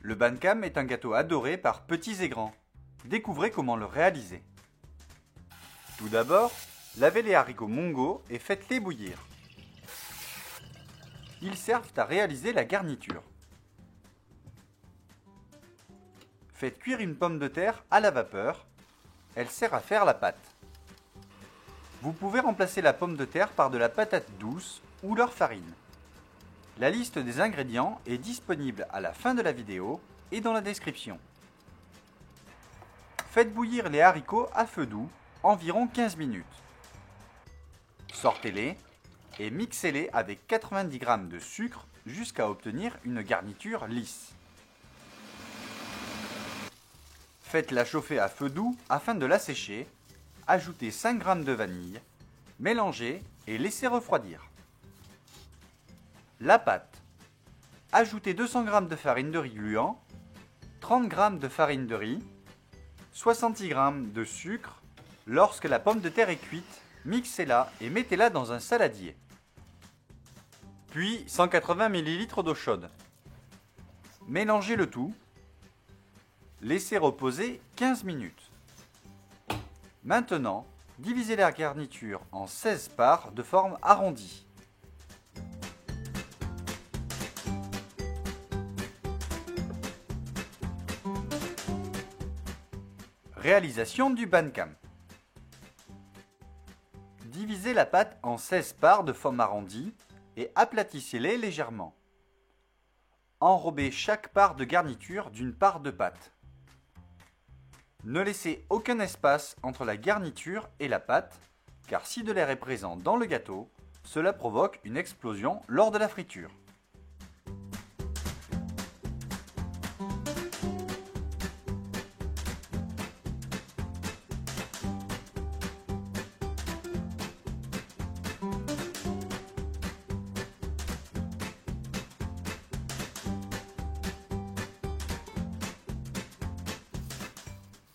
Le Bantam est un gâteau adoré par petits et grands. Découvrez comment le réaliser. Tout d'abord, lavez les haricots mongo et faites-les bouillir. Ils servent à réaliser la garniture. Faites cuire une pomme de terre à la vapeur. Elle sert à faire la pâte. Vous pouvez remplacer la pomme de terre par de la patate douce ou leur farine. La liste des ingrédients est disponible à la fin de la vidéo et dans la description. Faites bouillir les haricots à feu doux, environ 15 minutes. Sortez-les et mixez-les avec 90 g de sucre jusqu'à obtenir une garniture lisse. Faites-la chauffer à feu doux afin de l'assécher. Ajoutez 5 g de vanille, mélangez et laissez refroidir. La pâte. Ajoutez 200 g de farine de riz gluant, 30 g de farine de riz, 70 g de sucre. Lorsque la pomme de terre est cuite, mixez-la et mettez-la dans un saladier. Puis 180 ml d'eau chaude. Mélangez le tout. Laissez reposer 15 minutes. Maintenant, divisez la garniture en 16 parts de forme arrondie. Réalisation du Bantam. Divisez la pâte en 16 parts de forme arrondie et aplatissez-les légèrement. Enrobez chaque part de garniture d'une part de pâte. Ne laissez aucun espace entre la garniture et la pâte, car si de l'air est présent dans le gâteau, cela provoque une explosion lors de la friture.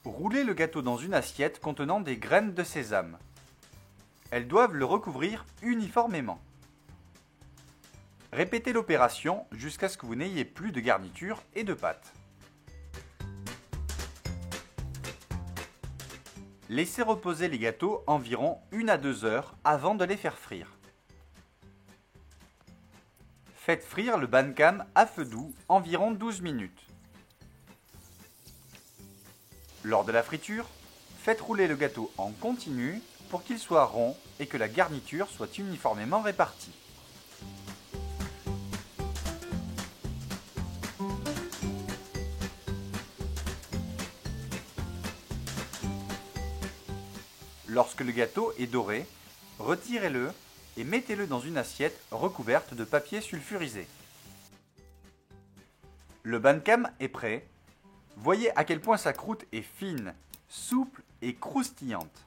Roulez le gâteau dans une assiette contenant des graines de sésame. Elles doivent le recouvrir uniformément. Répétez l'opération jusqu'à ce que vous n'ayez plus de garniture et de pâte. Laissez reposer les gâteaux environ 1 à 2 heures avant de les faire frire. Faites frire le Bantam à feu doux environ 12 minutes. Lors de la friture, faites rouler le gâteau en continu pour qu'il soit rond et que la garniture soit uniformément répartie. Lorsque le gâteau est doré, retirez-le et mettez-le dans une assiette recouverte de papier sulfurisé. Le Bantam est prêt. Voyez à quel point sa croûte est fine, souple et croustillante.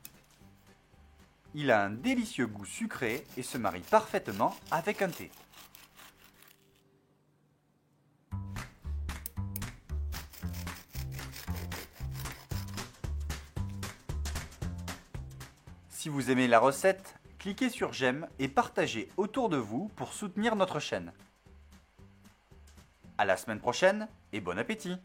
Il a un délicieux goût sucré et se marie parfaitement avec un thé. Si vous aimez la recette, cliquez sur j'aime et partagez autour de vous pour soutenir notre chaîne. À la semaine prochaine et bon appétit!